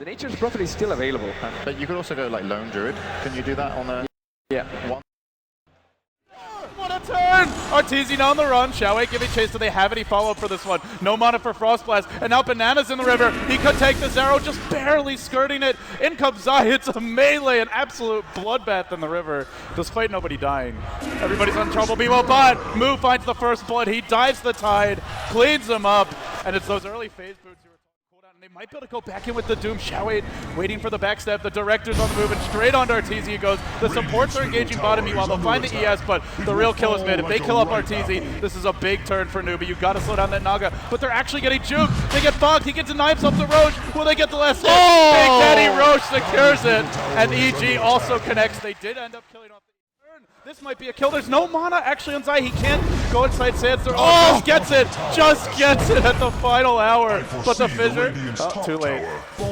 The Nature's Prophet is still available. But you could also go like Lone Druid. Can you do that on a... Yeah. One? What a turn! Arteezy now on the run. Xiaowei giving chase. Do they have any follow-up for this one? No mana for Frost Blast. And now Banana's in the river. He could take this arrow, just barely skirting it. In comes Zai. It's a melee, an absolute bloodbath in the river, despite nobody dying. Everybody's in trouble. Meanwhile, but Mu finds the first blood. He dives the tide, cleans him up, and it's those early phase boots you were talking about. And they might be able to go back in with the Doom. Xiaowei waiting for the backstep. The director's on the move, and straight onto Arteezy he goes. The supports are engaging bottom. Meanwhile, they'll find the ES, but the real kill is mid. If they kill up Arteezy, this is a big turn for Newbee. You got to slow down that Naga, but they're actually getting juked. They get fogged. He can deny himself to Roche. Will they get the last hit? Big Daddy Roche secures it, and EG also connects. They did end up killing off the turn. This might be a kill. There's no mana actually on Zai. He can't go inside Sandstorm. Oh, just gets it at the final hour. But the fissure, too late.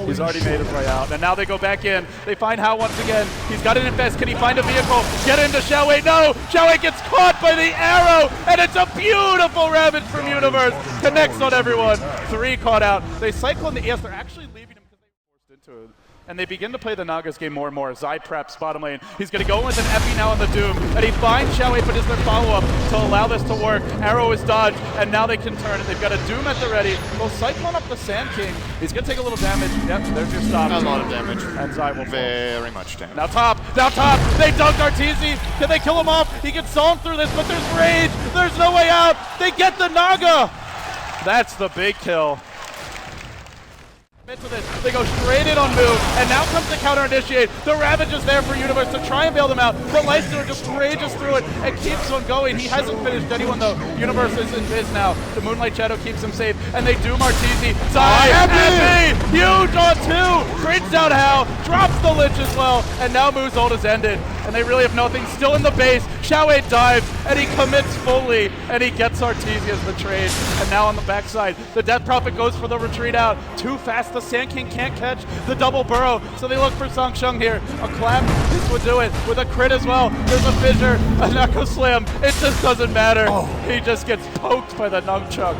He's already made his way out. And now they go back in. They find Hao once again. He's got it in best. Can he find a vehicle? Get into Xiaowei. No! Xiaowei gets caught by the arrow, and it's a beautiful Ravage from Universe. Connects on everyone. 3 caught out. They cycle in the ES. They're actually leaving him because they were forced into it. And they begin to play the Nagas game more and more. Zai preps bottom lane. He's going to go with an Epi now on the Doom. And he finds Xiaowei, but is their follow-up to allow this to work. Arrow is dodged, and now they can turn it. They've got a Doom at the ready. They'll Cyclone up the Sand King. He's going to take a little damage. Yep, there's your stop. A lot of damage. And Zai will Very much damage. Now top. They dunked Arteezy. Can they kill him off? He gets solved through this, but there's rage. There's no way out. They get the Naga. That's the big kill. They go straight in on move, and now comes the counter initiate. The Ravage is there for Universe to try and bail them out, but Lifestealer just rages through it and keeps on going. He hasn't finished anyone though. Universe is in biz now. The Moonlight Shadow keeps him safe, and they doom Arteezy. Zai, Epi! Huge on 2! Brings down Hao, drops the Lich as well, and now Mu's ult is ended. And they really have nothing. Still in the base, Xiaowei dives, and he commits fully, and he gets Arteezy as the trade. And now on the backside, the Death Prophet goes for the retreat out. Too fast, the Sand King can't catch the double burrow, so they look for Sang Sheng here. A clap, this would do it, with a crit as well. There's a fissure, a knuckle slam. It just doesn't matter. He just gets poked by the nunchuck.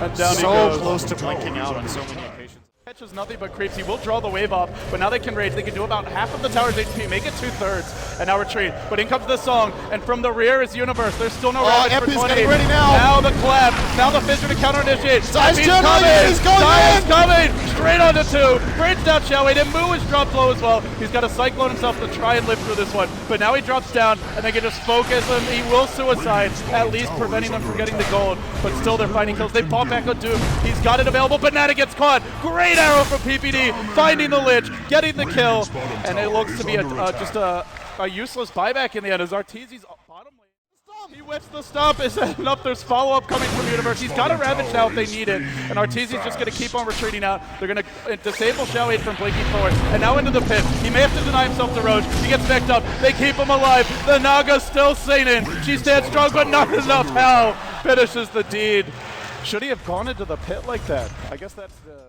And down he goes. So close to blinking out on so many occasions. Catches nothing but creeps. He will draw the wave off, but now they can rage. They can do about half of the tower's HP, make it 2/3, and now retreat. But in comes the song, and from the rear is Universe. There's still no Ravage for 20. Getting ready now. Now the clap, now the fissure to counter initiate. Zai's coming! He's going Zai's coming! Straight onto 2. Brings down Xiaowei, and Mu is dropped low as well. He's got to Cyclone himself to try and live through this one. But now he drops down, and they can just focus him. He will suicide, at least preventing them from getting the gold. But still they're finding kills. They fall back on Doom. He's got it available. Banana gets caught. Great arrow from PPD. Finding the Lich, getting the kill, and it looks to be just a useless buyback in the end as Arteezy's bottom lane. He whips the stomp. Is that enough? There's follow-up coming from Universe. He's got a Ravage now if they need it, and Arteezy's just going to keep on retreating out. They're going to disable Xiaowei from blinking forward, and now into the pit. He may have to deny himself to Roche. He gets backed up. They keep him alive. The Naga's still singing. She stands strong, but not enough. Hao finishes the deed. Should he have gone into the pit like that? I guess that's the...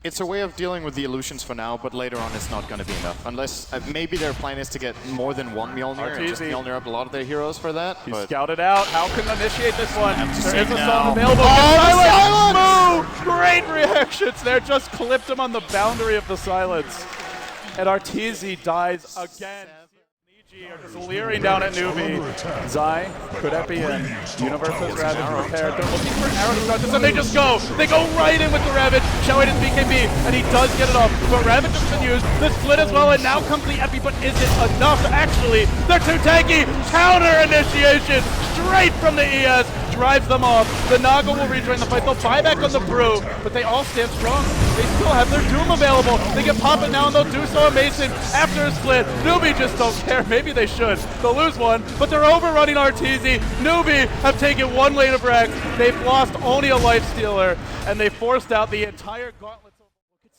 It's a way of dealing with the illusions for now, but later on it's not going to be enough. Unless maybe their plan is to get more than one Mjolnir and just Mjolnir up a lot of their heroes for that. He's scouted out. How can initiate this one? There is a now. song available. Oh, silence! Great reactions there. Just clipped him on the boundary of the silence. And Arteezy dies again. Are just leering down at Newbee. Zai, could that be in? Universe has Ravage prepared. They're looking for an arrow to start this, and they just go. They go right in with the Ravage. Xiaowei does BKB, and he does get it off. But Ravage has been used. The split as well, and now comes the Epi, but is it enough? Actually, they're too tanky. Counter initiation straight from the ES. Drives them off. The Naga will rejoin the fight. They'll buy back on the Brew, but they all stand strong. They still have their Doom available. They can pop it now, and they'll do so on Mason after a split. Newbee just don't care. Maybe they should. They'll lose one, but they're overrunning Arteezy. Newbee have taken 1 lane of Rex. They've lost only a Lifestealer, and they forced out the entire gauntlet.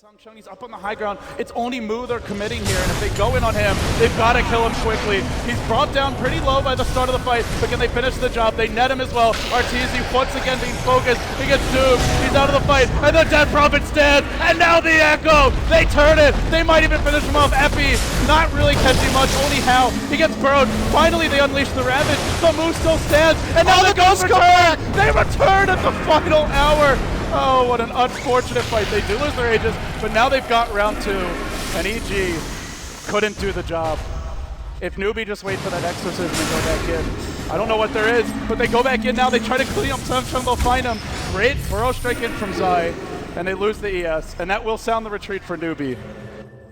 Sang Sheng, he's up on the high ground. It's only Mu they're committing here, and if they go in on him, they've got to kill him quickly. He's brought down pretty low by the start of the fight, but can they finish the job? They net him as well. Arteezy once again being focused. He gets doomed. He's out of the fight, and the Death Prophet stands, and now the Echo. They turn it. They might even finish him off. Epi, not really catching much, only Hao. He gets burrowed. Finally, they unleash the Ravage, but Mu still stands, and now the Ghosts return. They return at the final hour. Oh, what an unfortunate fight. They do lose their Aegis, but now they've got round 2, and EG couldn't do the job. If Newbee just wait for that exorcism and go back in. I don't know what there is, but they go back in now. They try to clean up Samsung, they'll find him. Great burrow strike in from Zai, and they lose the ES, and that will sound the retreat for Newbee.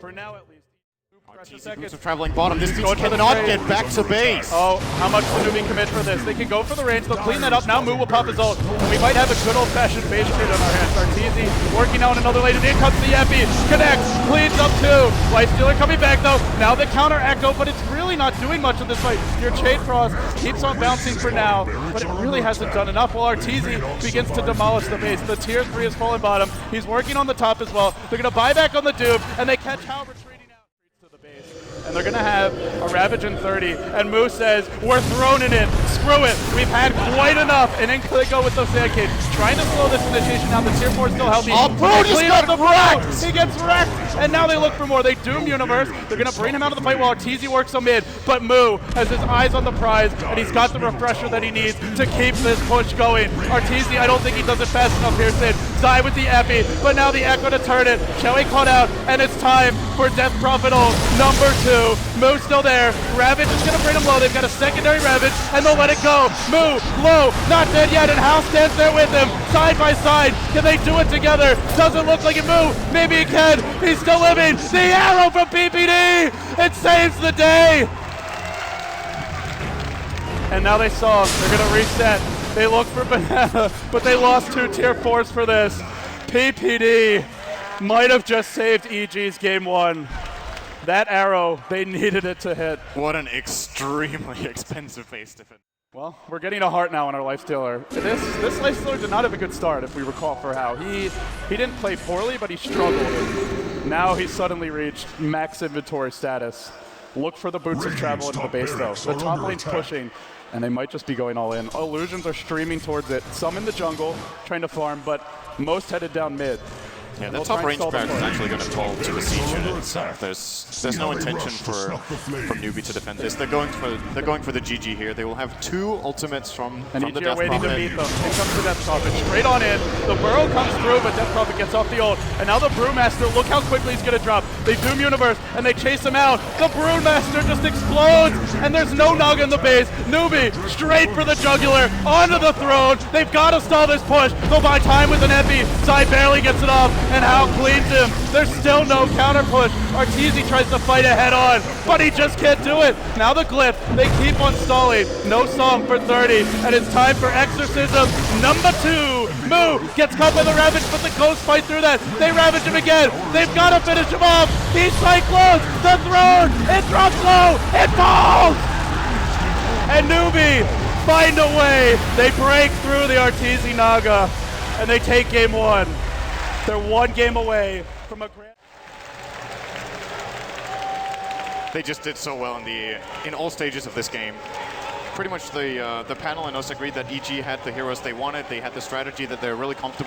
For now, at least. Boots are traveling bottom. This team cannot get back to base. Oh, how much will Newbee commit for this? They can go for the range. They'll clean that up. Now Moo will pop his ult. And we might have a good old-fashioned base trade on our hands. Arteezy working out another lane. And in comes the Epi. Connects. Cleans up too. Lifestealer coming back though. Now the counter Echo, but it's really not doing much in this fight. Your Shade Frost keeps on bouncing for now, but it really hasn't done enough. While Arteezy begins to demolish the base. The tier 3 is falling bottom. He's working on the top as well. They're going to buy back on the Doom, and they catch Hal retreating out to the base. And they're gonna have a Ravage in 30, and Moose says, we're throwing it in, screw it, we've had quite enough, and in they go with those Sand Cage, trying to slow this initiation down. The tier 4 is still healthy. Oh, Bro just got wrecked! He gets wrecked, and now they look for more. They Doom Universe, they're gonna bring him out of the fight while Arteezy works on mid, but Moo has his eyes on the prize, and he's got the refresher that he needs to keep this push going. Arteezy, I don't think he does it fast enough here, Sid. Zai with the Epi, but now the Echo to turn it. Shelly caught out, and it's time for Death Prophet ult number 2. Moo's still there. Ravage is going to bring him low. They've got a secondary Ravage, and they'll let it go. Moo, low, not dead yet, and Hal stands there with him, side by side. Can they do it together? Doesn't look like it. Moo, maybe he can. He's still living. The arrow from PPD! It saves the day! And now they saw him. They're going to reset. They look for Banana, but they lost 2 tier 4s for this. PPD might have just saved EG's game 1. That arrow, they needed it to hit. What an extremely expensive base defense. Well, we're getting a heart now on our Lifestealer. This Lifestealer did not have a good start, if we recall, for Hal. He didn't play poorly, but he struggled. Now he's suddenly reached max inventory status. Look for the boots of travel into the base, though. The top lane's pushing, and they might just be going all in. Illusions are streaming towards it. Some in the jungle, trying to farm, but most headed down mid. Yeah, the top range barracks is actually going to fall to the siege unit itself. There's no intention for Newbee to defend this. They're going for the GG here. They will have 2 ultimates from the Death Prophet. waiting to meet them. In comes the Death Prophet, straight on in. The burrow comes through, but Death Prophet gets off the ult. And now the Brewmaster, look how quickly he's going to drop. They Doom Universe, and they chase him out. The Brewmaster just explodes, and there's no Naga in the base. Newbee, straight for the jugular, onto the throne. They've got to stall this push. They'll buy time with an Epi. Zai barely gets it off, and Hal cleans him. There's still no counter push. Arteezy tries to fight it head on, but he just can't do it. Now the Glyph, they keep on stalling. No song for 30, and it's time for Exorcism number 2. Moo gets caught by the Ravage, but the Ghosts fight through that. They Ravage him again. They've got to finish him off. He cyclones the throne. It drops low. It falls. And Newbee find a way. They break through the Arteezy Naga, and they take game 1. They're 1 game away from a grand. They just did so well in all stages of this game. Pretty much the panel and us agreed that EG had the heroes they wanted. They had the strategy that they're really comfortable